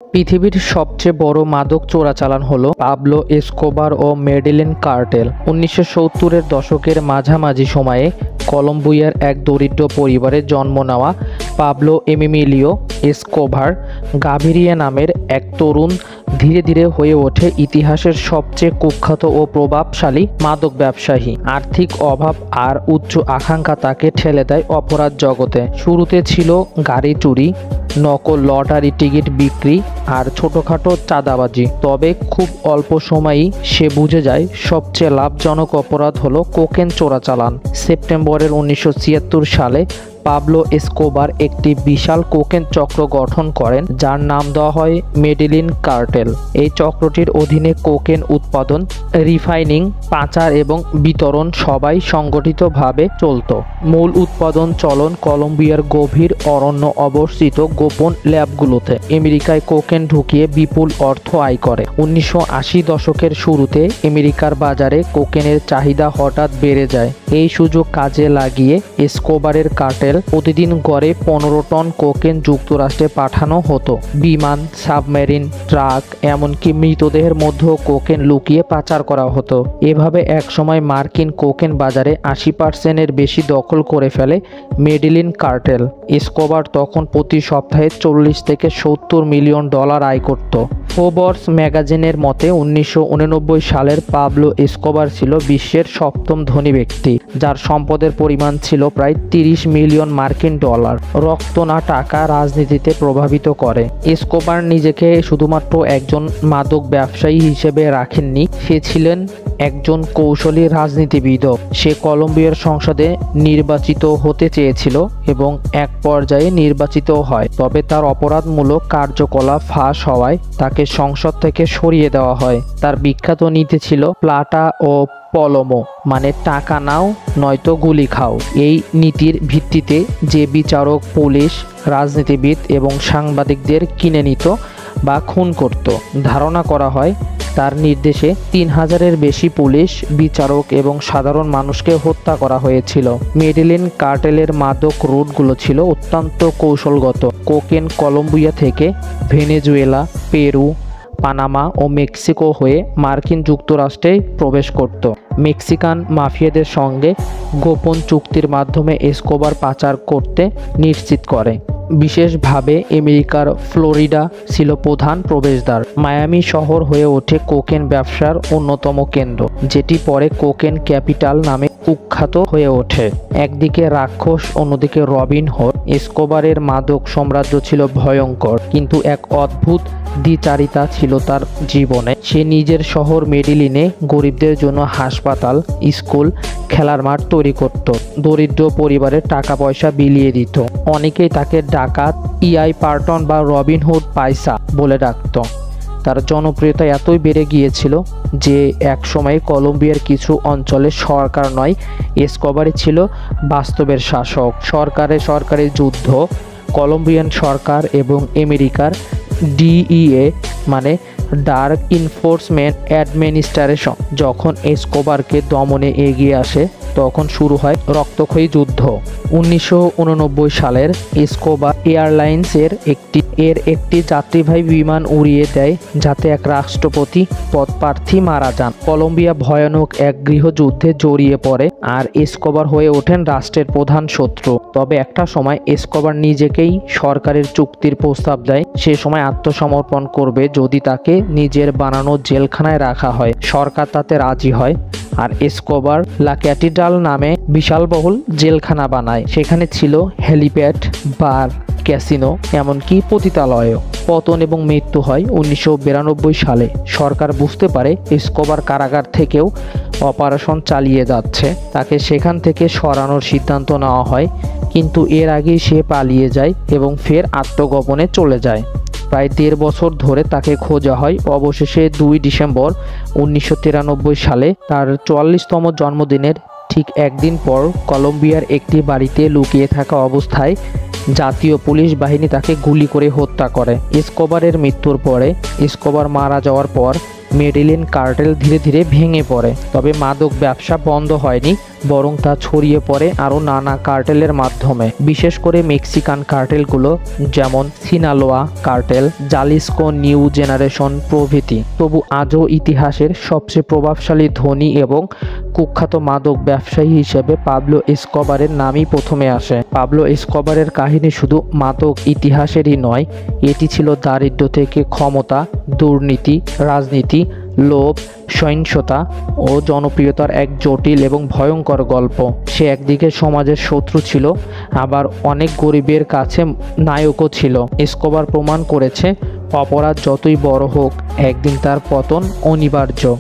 পৃথিবীর সবচেয়ে বড় মাদক চোরাচালান হলো পাবলো এসকোবার ও মেডেলিন কার্টেল। 1970-এর দশকের মাঝামাঝি সময়ে কলম্বিয়ার এক দরিদ্র পরিবারে জন্ম নেওয়া পাবলো এমিলিও এসকোবার গাভিরিয়া নামের এক তরুণ ধীরে ধীরে হয়ে ওঠে ইতিহাসের সবচেয়ে কুখ্যাত ও প্রভাবশালী মাদক ব্যবসায়ী। আর্থিক অভাব আর উচ্চ আকাঙ্ক্ষা তাকে ঠেলে দেয় অপরাধ জগতে। শুরুতে ছিল গাড়ি চুরি, নকল লটারি টিকিট বিক্রি আর ছোটোখাটো চাঁদাবাজি। তবে খুব অল্প সময়েই সে বুঝে যায় সবচেয়ে লাভজনক অপরাধ হলো কোকেন চোরাচালান। সেপ্টেম্বরের 1976 সালে পাবলো এসকোবার একটি বিশাল কোকেন চক্র গঠন করেন, যার নাম দেওয়া হয় মেডেলিন কার্টেল। এই চক্রটির অধীনে কোকেন উৎপাদন, রিফাইনিং, পাচার এবং বিতরণ সবাই সংগঠিতভাবে চলত। মূল উৎপাদন চলন কলম্বিয়ার গভীর অরণ্য অবস্থিত গোপন ল্যাবগুলোতে। আমেরিকায় কোকেন ঢুকিয়ে বিপুল অর্থ আয় করে। 1980 দশকের শুরুতে আমেরিকার বাজারে কোকেনের চাহিদা হঠাৎ বেড়ে যায়। এই সুযোগ কাজে লাগিয়ে এসকোবারের কার্টেল প্রতিদিন গড়ে 15 টন কোকেন যুক্তরাষ্ট্রে পাঠানো হতো। বিমান, সাবমেরিন, ট্রাক, এমনকি মৃতদেহের মধ্যেও কোকেন লুকিয়ে পাচার করা হতো। এভাবে একসময় মার্কিন কোকেন বাজারে 80%-এর বেশি দখল করে ফেলে মেডেলিন কার্টেল। এসকোবার তখন প্রতি সপ্তাহে 40 থেকে 70 মিলিয়ন ডলার আয় করত। ফোর্বস ম্যাগাজিনের মতে 1989 সালের পাবলো এসকোবার ছিল বিশ্বের 7ম ধনী ব্যক্তি, যার সম্পদের পরিমাণ ছিল প্রায় 30 মিলিয়ন মার্কিন ডলার। রক্ত না টাকা রাজনীতিতে প্রভাবিত করে। এসকোবার নিজেকে শুধুমাত্র একজন মাদক ব্যবসায়ী হিসেবে রাখেননি, সে ছিলেন একজন কৌশলী রাজনীতিবিদও। সে কলম্বিয়ার সংসদে নির্বাচিত হতে চেয়েছিল এবং এক পর্যায়ে নির্বাচিত হয়। তবে তার অপরাধমূলক কার্যকলাপ ফাঁস হওয়ায় তাকে সংসদ থেকে সরিয়ে দেওয়া হয়। তার বিখ্যাত নীতি ছিল প্লাটা ও পলোমো, মানে টাকা নাও নয়তো গুলি খাও। এই নীতির ভিত্তিতে যে বিচারক, পুলিশ, রাজনীতিবিদ এবং সাংবাদিকদের কিনে নিত বা খুন করত। ধারণা করা হয় তার নির্দেশে 3000-এর বেশি পুলিশ, বিচারক এবং সাধারণ মানুষকে হত্যা করা হয়েছিল। মেডেলিন কার্টেলের মাদক রুটগুলো ছিল অত্যন্ত কৌশলগত। কোকেন কলম্বিয়া থেকে ভেনেজুয়েলা, পেরু, পানামা ও মেক্সিকো হয়ে মার্কিন যুক্তরাষ্ট্রে প্রবেশ করত। মেক্সিকান মাফিয়াদের সঙ্গে গোপন চুক্তির মাধ্যমে এসকোবার পাচার করতে নিশ্চিত করে। বিশেষভাবে আমেরিকার ফ্লোরিডা ছিল প্রধান প্রবেশদ্বার। মায়ামি শহর হয়ে ওঠে কোকেন ব্যবসার অন্যতম কেন্দ্র, যেটি পরে কোকেন ক্যাপিটাল নামে কুখ্যাত হয়ে ওঠে। একদিকে রাক্ষস, অন্যদিকে রবিন হুড। এসকোবারের মাদক সাম্রাজ্য ছিল ভয়ঙ্কর, কিন্তু এক অদ্ভুত দ্বিচারিতা ছিল তার জীবনে। সে নিজের শহর মেডেলিনে গরিবদের জন্য হাসপাতাল, স্কুল, খেলার মাঠ তৈরি করত। দরিদ্র পরিবারের টাকা পয়সা বিলিয়ে দিত। অনেকেই তাকে ডাকাত, ইআই পার্টন বা রবিন হুড পাইসা বলে ডাকত। তার জনপ্রিয়তা এতই বেড়ে গিয়েছিল যে একসময় কলম্বিয়ার কিছু অঞ্চলে সরকার নয়, এসকোবারই ছিল বাস্তবের শাসক। সরকারি যুদ্ধ, কলম্বিয়ান সরকার এবং আমেরিকার ডিইএ মানে ডার্ক ইনফোর্সমেন্ট অ্যাডমিনিস্ট্রেশন যখন এসকোবারকে দমনে এগিয়ে আসে, তখন শুরু হয় রক্তক্ষয়ী যুদ্ধ। 1989 সালের এসকোবার এয়ারলাইন্সের একটি যাত্রীবাহী বিমান উড়িয়ে দেয় যাতে এক রাষ্ট্রপতি পদপ্রার্থী মারা যান। কলম্বিয়া ভয়ানক এক গৃহযুদ্ধে জড়িয়ে পড়ে আর এসকোবার হয়ে ওঠেন রাষ্ট্রের প্রধান শত্রু। তবে একটা সময় এসকোবার নিজেকেই সরকারের চুক্তির প্রস্তাব দেয়। সে সময় আত্মসমর্পণ করবে যদি তাকে নিজের বানানো জেলখানায় রাখা হয়। সরকার তাতে রাজি হয় আর এসকোবার লা ক্যাথিড্রাল নামে বিশালবহুল জেলখানা বানায়। সেখানে ছিল হেলিপ্যাড, বার, ক্যাসিনো, এমনকি পতিতালয়ও। পতন এবং মৃত্যু হয় 1992 সালে। সরকার বুঝতে পারে এসকোবার কারাগার থেকেও অপারেশন চালিয়ে যাচ্ছে। তাকে সেখান থেকে সরানোর সিদ্ধান্ত নেওয়া হয়, কিন্তু এর আগেই সে পালিয়ে যায় এবং ফের আত্মগোপনে চলে যায়। প্রায় 1.5 বছর ধরে তাকে খোঁজা হয়। অবশেষে 2 ডিসেম্বর 1993 সালে তার 44তম জন্মদিনের ঠিক একদিন পর কলম্বিয়ার একটি বাড়িতে লুকিয়ে থাকা অবস্থায় জাতীয় পুলিশ বাহিনী তাকে গুলি করে হত্যা করে। এসকোবারের মৃত্যুর পরে, এসকোবার মারা যাওয়ার পর মেডেলিন কার্টেল ধীরে ধীরে ভেঙে পড়ে। তবে মাদক ব্যবসা বন্ধ হয়নি, বরং তা ছড়িয়ে পড়ে আরও নানা কার্টেলের মাধ্যমে, বিশেষ করে মেক্সিকান কার্টেলগুলো যেমন Sinaloa cartel, Jalisco new generation প্রভৃতি। তবু আজও ইতিহাসের সবচেয়ে প্রভাবশালী ধনী এবং কুখ্যাত মাদক ব্যবসায়ী হিসেবে পাবলো এসকোবারের নামই প্রথমে আসে। পাবলো এসকোবারের কাহিনী শুধু মাদক ইতিহাসেরই নয়, এটি ছিল দারিদ্র্য থেকে ক্ষমতা, দুর্নীতি, রাজনীতি, লোভ, সহিংসতা ও জনপ্রিয়তার এক জটিল এবং ভয়ঙ্কর গল্প। সে একদিকে সমাজের শত্রু ছিল, আবার অনেক গরিবের কাছে নায়কও ছিল। এসকোবার প্রমাণ করেছে অপরাধ যতই বড় হোক, একদিন তার পতন অনিবার্য।